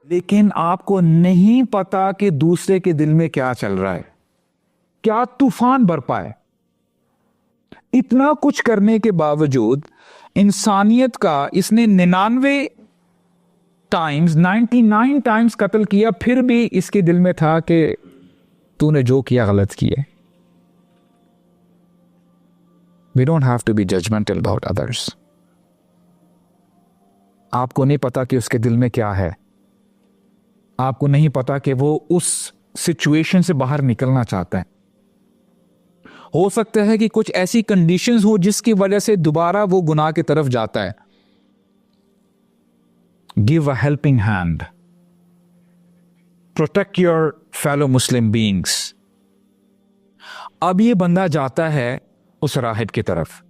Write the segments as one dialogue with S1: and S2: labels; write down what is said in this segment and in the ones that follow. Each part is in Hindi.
S1: लेकिन आपको नहीं पता कि दूसरे के दिल में क्या चल रहा है, क्या तूफान बरपा है। इतना कुछ करने के बावजूद इंसानियत का इसने 99 टाइम्स कत्ल किया, फिर भी इसके दिल में था कि तूने जो किया गलत किया। We don't have to be judgmental about others. आपको नहीं पता कि उसके दिल में क्या है, आपको नहीं पता कि वो उस सिचुएशन से बाहर निकलना चाहता है। हो सकता है कि कुछ ऐसी कंडीशंस हो जिसकी वजह से दोबारा वो गुनाह की तरफ जाता है। Give a helping hand, protect your fellow Muslim beings. अब ये बंदा जाता है उस राहिब की तरफ,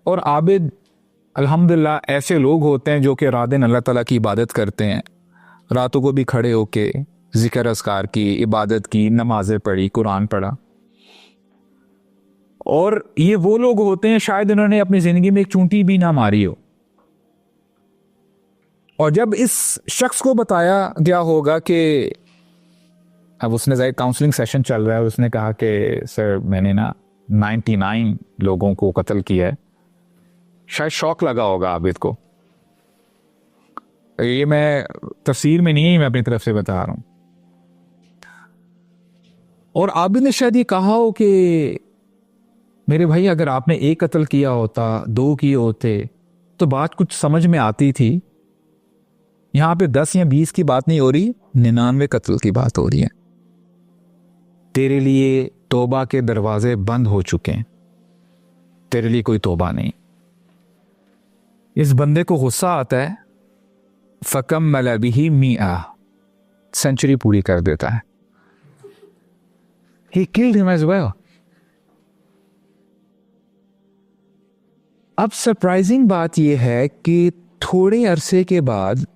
S1: और आबिद अल्हम्दुलिल्लाह ऐसे लोग होते हैं जो कि रात दिन अल्लाह ताला की इबादत करते हैं, रातों को भी खड़े होके जिक्र अस्कार की, इबादत की, नमाजें पढ़ी, कुरान पढ़ा। और ये वो लोग होते हैं शायद इन्होंने अपनी जिंदगी में एक चूंटी भी ना मारी हो। और जब इस शख्स को बताया गया होगा कि अब उसने जाहिर काउंसलिंग सेशन चल रहा है, उसने कहा कि सर मैंने ना 99 लोगों को कत्ल किया है, शायद शौक लगा होगा आबिद को। ये मैं तफसीर में नहीं है, मैं अपनी तरफ से बता रहा हूं। और आबिद ने शायद ये कहा हो कि मेरे भाई अगर आपने एक कत्ल किया होता, 2 किए होते तो बात कुछ समझ में आती थी। यहां पे 10 या 20 की बात नहीं हो रही, 99 कत्ल की बात हो रही है। तेरे लिए तौबा के दरवाजे बंद हो चुके हैं, तेरे लिए कोई तौबा नहीं। इस बंदे को गुस्सा आता है, फकम मलबिही मिया, सेंचुरी पूरी कर देता है। He killed him as well. अब सरप्राइजिंग बात यह है कि थोड़े अरसे के बाद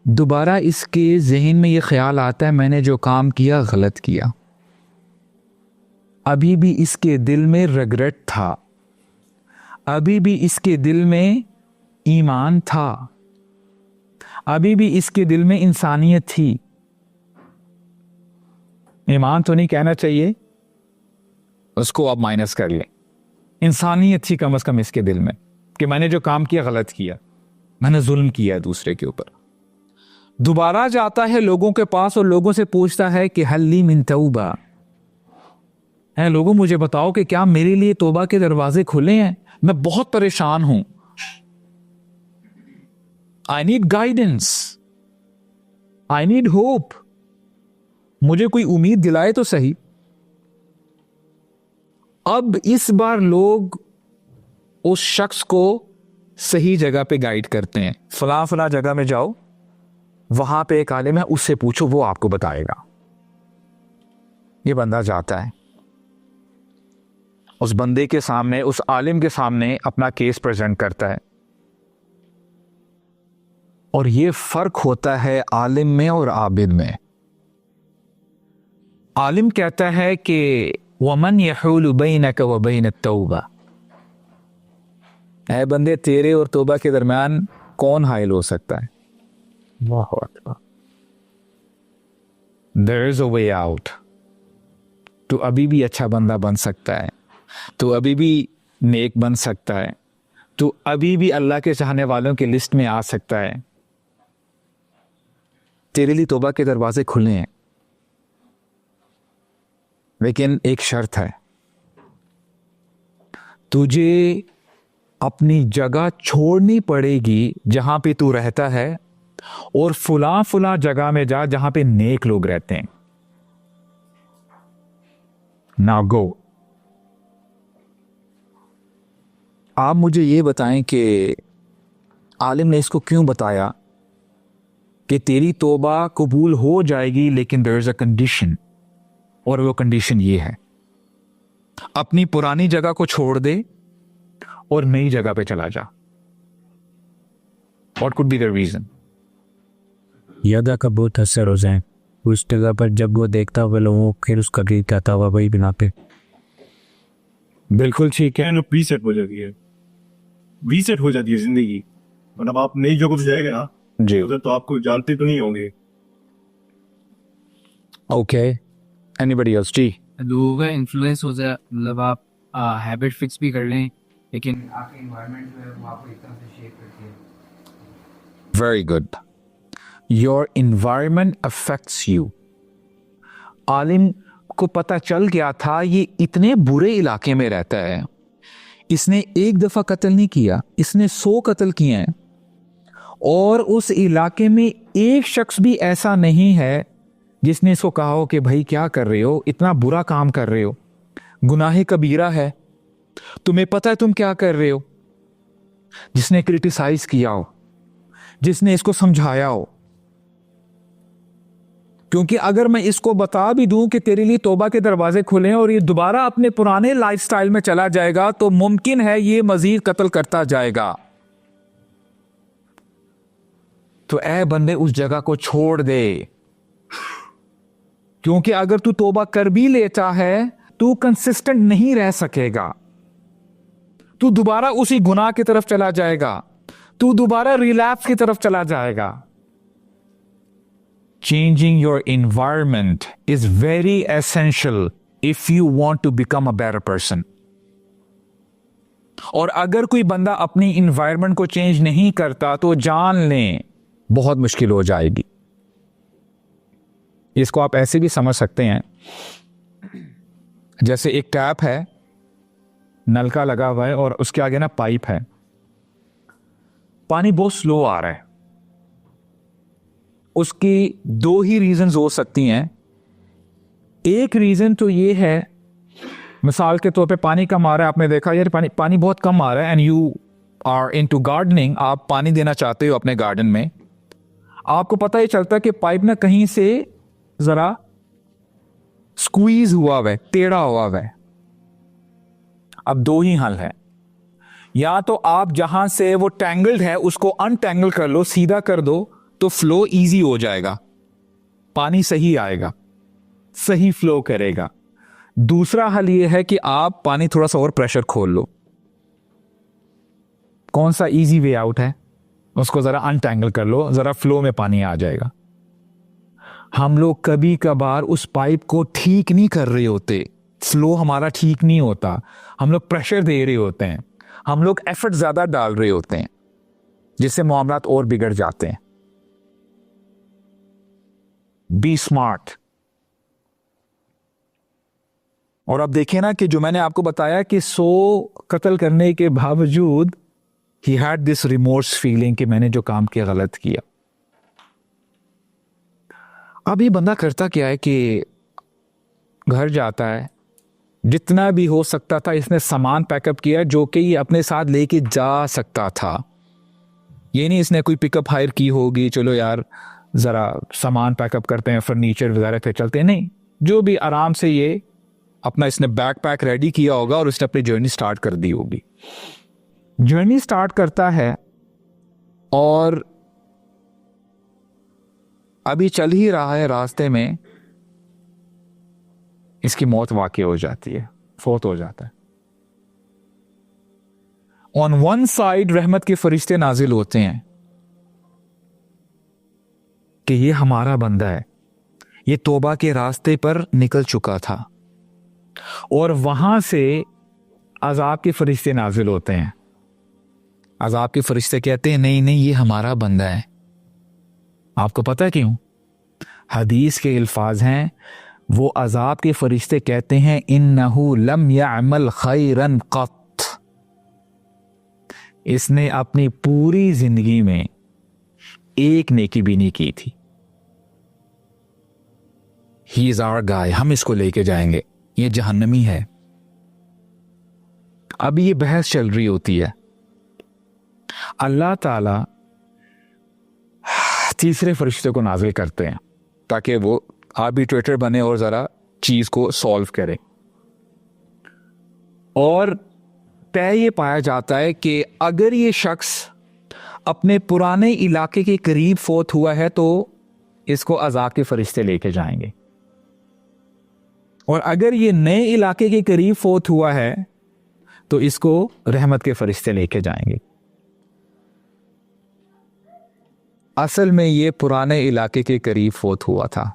S1: दोबारा इसके जहन में यह ख्याल आता है मैंने जो काम किया गलत किया। अभी भी इसके दिल में रिग्रेट था, अभी भी इसके दिल में ईमान था, अभी भी इसके दिल में इंसानियत थी। ईमान तो नहीं कहना चाहिए, उसको आप माइनस कर लें। इंसानियत थी कम से कम इसके दिल में कि मैंने जो काम किया गलत किया, मैंने जुल्म किया दूसरे के ऊपर। दोबारा जाता है लोगों के पास और लोगों से पूछता है कि हल्ली मिन तौबा है, लोगों मुझे बताओ कि क्या मेरे लिए तौबा के दरवाजे खुले हैं? मैं बहुत परेशान हूं, I need guidance, I need hope, मुझे कोई उम्मीद दिलाए तो सही। अब इस बार लोग उस शख्स को सही जगह पे गाइड करते हैं, फला फला जगह में जाओ, वहां पे एक आलिम है, उससे पूछो, वो आपको बताएगा। ये बंदा जाता है, उस बंदे के सामने, उस आलिम के सामने अपना केस प्रेजेंट करता है। और ये फर्क होता है आलिम में और आबिद में। आलिम कहता है कि वमन यहूलु बैनक व बैन अत-तौबा, ऐ बंदे तेरे और तौबा के दरमियान कौन हाइल हो सकता है? वाह Akbar, there is a way out. तू अभी भी अच्छा बंदा बन सकता है, तू अभी भी नेक बन सकता है, तू अभी भी अल्लाह के चाहने वालों की लिस्ट में आ सकता है। तेरे लिए तौबा के दरवाजे खुले हैं, लेकिन एक शर्त है, तुझे अपनी जगह छोड़नी पड़ेगी जहां पे तू रहता है, और फुला फुला जगह में जा जहां पे नेक लोग रहते हैं। Now go. आप मुझे ये बताएं कि आलिम ने इसको क्यों बताया कि तेरी तौबा कबूल हो जाएगी, लेकिन देयर इज अ कंडीशन, और वो कंडीशन ये है, अपनी पुरानी जगह को छोड़ दे और नई जगह पे चला जा। What could be the reason?
S2: यादा का बहुत असर हो जाए उस जगह पर, जब वो देखता हुआ लोगों फिर उसका गीत गाता हुआ वही बिना पे।
S3: बिल्कुल ठीक है, रीसेट हो जाती है, रीसेट हो जाती है जिंदगी। मतलब आप नई जगह पे जाएगा ना,
S1: जी
S3: उधर तो आपको जानते तो नहीं होंगे।
S1: ओके एनीबडी एल्स जी
S4: लोगों का इन्फ्लुएंस हो जाए, मतलब आप हैबिट फिक्स भी कर लें, लेकिन आपकी इन्वायरमेंट जो है वो आपको एकदम से शेप करती है।
S1: Very good your environment affects you. आलिम को पता चल गया था ये इतने बुरे इलाके में रहता है, इसने एक दफा कत्ल नहीं किया, इसने 100 कत्ल किए हैं, और उस इलाके में एक शख्स भी ऐसा नहीं है जिसने इसको कहा हो कि भाई क्या कर रहे हो, इतना बुरा काम कर रहे हो, गुनाह कबीरा है, तुम्हें पता है तुम क्या कर रहे हो। जिसने क्रिटिसाइज किया हो, जिसने इसको समझाया हो। क्योंकि अगर मैं इसको बता भी दूं कि तेरे लिए तौबा के दरवाजे खुले हैं और ये दोबारा अपने पुराने लाइफस्टाइल में चला जाएगा, तो मुमकिन है ये मजीद कत्ल करता जाएगा। तो ऐ बंदे उस जगह को छोड़ दे, क्योंकि अगर तू तौबा कर भी लेता है तू कंसिस्टेंट नहीं रह सकेगा, तू दोबारा उसी गुनाह की तरफ चला जाएगा, तू दोबारा रिलैप्स की तरफ चला जाएगा। Changing your environment is very essential if you want to become a better person. और अगर कोई बंदा अपनी environment को चेंज नहीं करता तो जान लें बहुत मुश्किल हो जाएगी। इसको आप ऐसे भी समझ सकते हैं, जैसे एक टैप है, नलका लगा हुआ है और उसके आगे ना पाइप है, पानी बहुत स्लो आ रहा है। उसकी दो ही रीजंस हो सकती हैं। एक रीजन तो ये है, मिसाल के तौर पे पानी कम आ रहा है, आपने देखा यार पानी बहुत कम आ रहा है, and you are into gardening, आप पानी देना चाहते हो अपने गार्डन में, आपको पता ही चलता है कि पाइप ना कहीं से जरा स्क्वीज हुआ है, टेढ़ा हुआ है। अब दो ही हल है, या तो आप जहां से वो टैंगल्ड है उसको अनटैंगल कर लो, सीधा कर दो, तो फ्लो इजी हो जाएगा, पानी सही आएगा, सही फ्लो करेगा। दूसरा हल यह है कि आप पानी थोड़ा सा और प्रेशर खोल लो। कौन सा इजी वे आउट है, उसको जरा अनटैंगल कर लो, जरा फ्लो में पानी आ जाएगा। हम लोग कभी कभार उस पाइप को ठीक नहीं कर रहे होते, फ्लो हमारा ठीक नहीं होता, हम लोग प्रेशर दे रहे होते हैं, हम लोग एफर्ट ज्यादा डाल रहे होते हैं, जिससे मामलात और बिगड़ जाते हैं। Be smart. और अब देखिए ना कि जो मैंने आपको बताया कि 100 कत्ल करने के बावजूद he had this remorse feeling कि मैंने जो काम किया गलत किया। अब ये बंदा करता क्या है कि घर जाता है, जितना भी हो सकता था इसने सामान पैकअप किया जो कि ये अपने साथ लेके जा सकता था। ये नहीं इसने कोई पिकअप हायर की होगी, चलो यार ज़रा सामान पैकअप करते हैं, फर्नीचर वगैरह पे चलते हैं, नहीं, जो भी आराम से ये अपना इसने बैक पैक रेडी किया होगा और उसने अपनी जर्नी स्टार्ट कर दी होगी। जर्नी स्टार्ट करता है और अभी चल ही रहा है, रास्ते में इसकी मौत वाक़ई हो जाती है, फौत हो जाता है। ऑन वन साइड रहमत के फरिश्ते नाजिल होते हैं कि ये हमारा बंदा है, ये तौबा के रास्ते पर निकल चुका था, और वहां से अजाब के फरिश्ते नाजिल होते हैं। अजाब के फरिश्ते कहते हैं नहीं नहीं ये हमारा बंदा है। आपको पता है क्यों? हदीस के अल्फाज हैं, वो अजाब के फरिश्ते कहते हैं इन्नहु लम यअमल खैरन क़त, इसने अपनी पूरी जिंदगी में एक नेकी भी नहीं की थी। ही इज आवर गाय, हम इसको लेके जाएंगे, ये जहन्नमी है। अभी ये बहस चल रही होती है, अल्लाह ताला तीसरे फरिश्ते को नाजिल करते हैं ताकि वो आर्बिट्रेटर बने और जरा चीज को सॉल्व करे। और तय ये पाया जाता है कि अगर ये शख्स अपने पुराने इलाके के करीब फौत हुआ है तो इसको अजाब के फरिश्ते लेके जाएंगे, और अगर ये नए इलाके के करीब फौत हुआ है तो इसको रहमत के फरिश्ते लेके जाएंगे। असल में ये पुराने इलाके के करीब फोत हुआ था।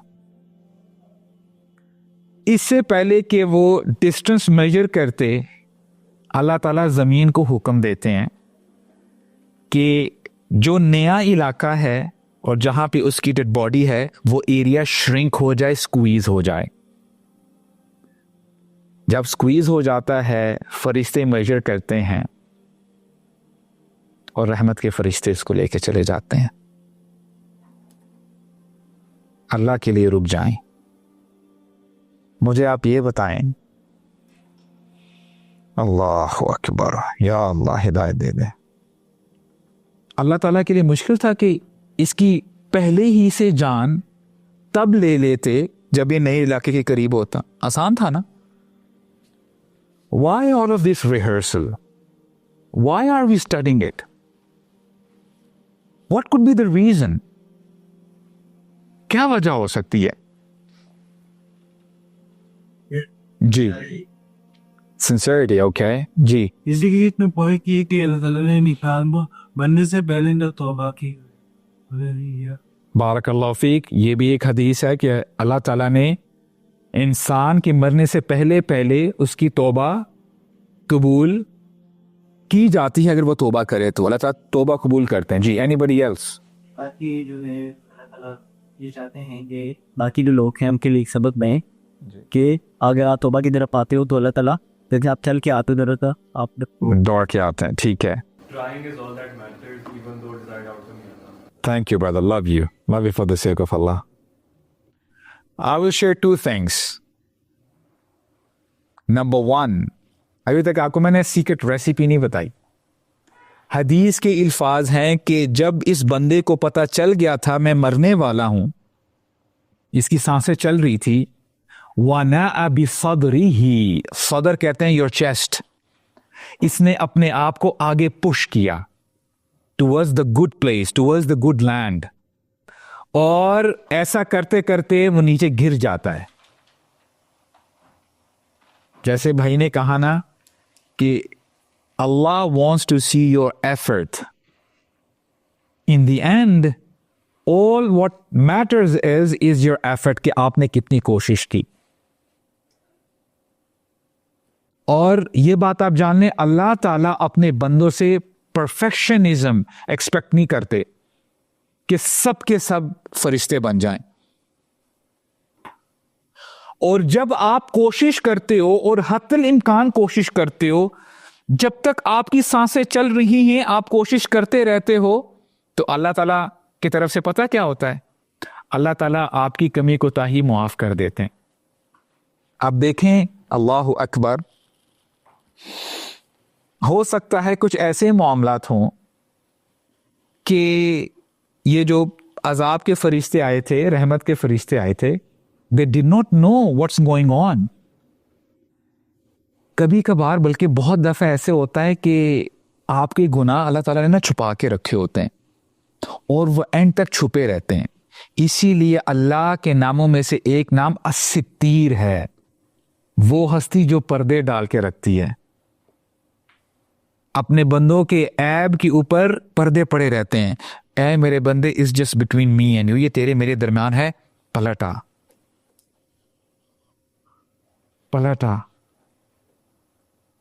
S1: इससे पहले कि वो डिस्टेंस मेजर करते, अल्लाह ताला ज़मीन को हुक्म देते हैं कि जो नया इलाका है और जहाँ पे उसकी डेड बॉडी है वो एरिया श्रिंक हो जाए, स्क्वीज़ हो जाए। जब स्क्वीज़ हो जाता है फरिश्ते मेजर करते हैं और रहमत के फरिश्ते इसको लेके चले जाते हैं। अल्लाह के लिए रुक जाएं। मुझे आप ये बताएं, अल्लाह अकबर, या अल्लाह हिदायत दे दे। अल्लाह ताला के लिए मुश्किल था कि इसकी पहले ही से जान तब ले लेते जब ये नए इलाके के करीब होता। आसान था ना। Why all of this rehearsal? Why are we studying it? What could be the reason? क्या वजह हो सकती है? जी, sincerity, okay? जी,
S5: इसलिए इसमें पॉइंट की कि अल्लाह ताला ने निकाल बनने से पहले ने तौबा की।
S1: बारकल्लाहु फीक। ये भी एक हदीस है कि अल्लाह ताला ने इंसान के मरने से पहले पहले उसकी तौबा कबूल की जाती है। अगर वो तौबा करे तो अल्लाह ताला तौबा कबूल करते हैं। जी, एनीबडी एल्स?
S5: बाकी जो है अल्लाह ताला ये चाहते हैं कि बाकी जो लोग हैं उनके लिए एक सबक में कि अगर आप तौबा की तरफ आते हो तो अल्लाह ताला जैसे आप चल के आते हो तरह आप
S1: दौड़ के आते हैं। ठीक है।
S3: Trying is all that matters, even though desired outcome नहीं आता।
S1: Thank you, brother. Love you. Love you for the sake of Allah. I will share two things. Number one, अभी तक आपको मैंने सीक्रेट रेसिपी नहीं बताई। हदीस के अल्फाज हैं कि जब इस बंदे को पता चल गया था मैं मरने वाला हूं, इसकी सांसें चल रही थी, वना अबी सदरी ही, सदर कहते हैं योर चेस्ट, इसने अपने आप को आगे पुश किया towards the good place, towards the good land, और ऐसा करते करते वो नीचे गिर जाता है। जैसे भाई ने कहा ना कि Allah wants to see your effort, in the end all what matters is your effort, कि आपने कितनी कोशिश की। और ये बात आप जान लें, अल्लाह ताला अपने बंदों से परफेक्शनिज्म एक्सपेक्ट नहीं करते कि सब के सब फरिश्ते बन जाएं। और जब आप कोशिश करते हो और हत्तल इम्कान कोशिश करते हो, जब तक आपकी सांसें चल रही हैं आप कोशिश करते रहते हो, तो अल्लाह ताला की तरफ से पता क्या होता है, अल्लाह ताला आपकी कमी को ताही मुआफ कर देते हैं। अब देखें, अल्लाह अकबर, हो सकता है कुछ ऐसे मामलात हों कि ये जो अजाब के फरिश्ते आए थे, रहमत के फरिश्ते आए थे, they did not know what's going on. कभी कभार, बल्कि बहुत दफा ऐसे होता है कि आपके गुनाह अल्लाह ताला ने ना छुपा के रखे होते हैं और वो एंड तक छुपे रहते हैं। इसीलिए अल्लाह के नामों में से एक नाम अस्सित्तीर है, वो हस्ती जो पर्दे डाल के रखती है। अपने बंदों के ऐब के ऊपर पर्दे पड़े रहते हैं। ऐ मेरे बंदे, is just between me and you, ये तेरे मेरे दरमियान है, पलटा पलटा।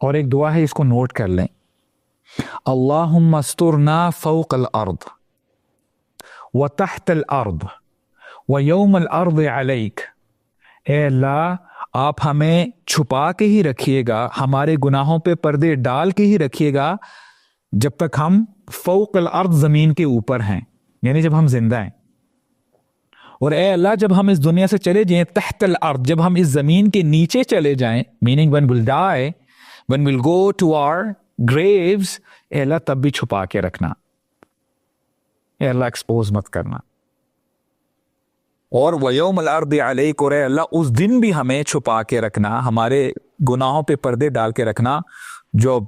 S1: और एक दुआ है, इसको नोट कर लें, अल्लाहुम्मा अस्तुरना फौकल अर्द व तहतल अर्द व यौमल अर्द अलैक। ए अल्लाह, आप हमें छुपा के ही रखिएगा, हमारे गुनाहों पे पर्दे डाल के ही रखिएगा जब तक हम फौकल अर्द, जमीन के ऊपर हैं, यानी जब हम जिंदा हैं। और ए अल्लाह, जब हम इस दुनिया से चले जाएं, तहतल अर्द, जब हम इस जमीन के नीचे चले जाएं, meaning when will die, when will go to our graves, ए अल्लाह तब भी छुपा के रखना, ए अल्लाह एक्सपोज मत करना। और वयौमल अर्द अलैक, और अल्लाह उस दिन भी हमें छुपा के रखना, हमारे गुनाहों पे पर्दे डाल के रखना, जो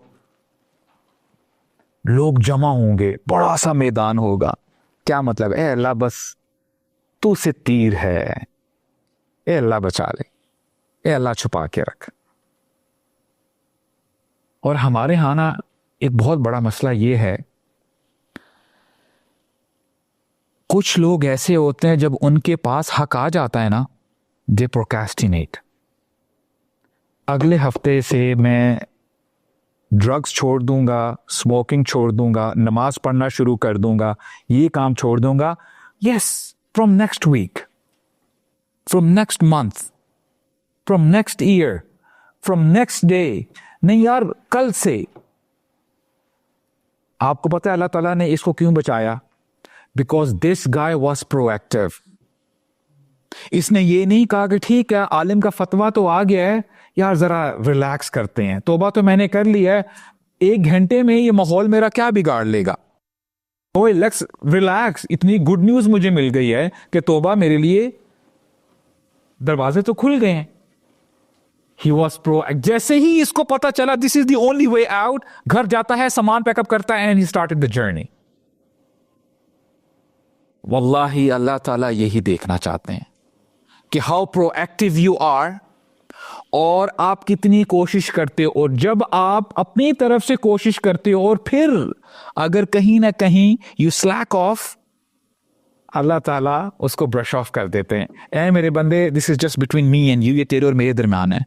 S1: लोग जमा होंगे, बड़ा सा मैदान होगा। क्या मतलब? ए अल्लाह, बस तू से तीर है, ए अल्लाह बचा ले, ए अल्लाह छुपा के रख। और हमारे यहाँ ना एक बहुत बड़ा मसला ये है, कुछ लोग ऐसे होते हैं जब उनके पास हक आ जाता है ना, दे प्रोक्रेस्टिनेट। अगले हफ्ते से मैं ड्रग्स छोड़ दूंगा, स्मोकिंग छोड़ दूंगा, नमाज पढ़ना शुरू कर दूंगा, ये काम छोड़ दूंगा। Yes, from next week, from next month, from next year, from next day. नहीं यार, कल से। आपको पता है अल्लाह ताला ने इसको क्यों बचाया? Because this guy was proactive. इसने ये नहीं कहा कि ठीक है आलिम का फतवा तो आ गया है यार, जरा रिलैक्स करते हैं, तौबा तो मैंने कर लिया है, 1 घंटे में ये माहौल मेरा क्या बिगाड़ लेगा। ओए लेट्स रिलैक्स, इतनी गुड न्यूज मुझे मिल गई है कि तौबा मेरे लिए दरवाजे तो खुल गए हैं। He was pro. जैसे ही इसको पता चला this is the only way out, घर जाता है, सामान पैकअप करता है and he started the journey. वल्लाही अल्लाह ताला यही देखना चाहते हैं कि हाउ प्रोएक्टिव यू आर और आप कितनी कोशिश करते हो। और जब आप अपनी तरफ से कोशिश करते हो और फिर अगर कहीं ना कहीं यू स्लैक ऑफ, अल्लाह ताला उसको ब्रश ऑफ कर देते हैं। ए मेरे बंदे, this is just between me and you, ये तेरे और मेरे दरम्यान है।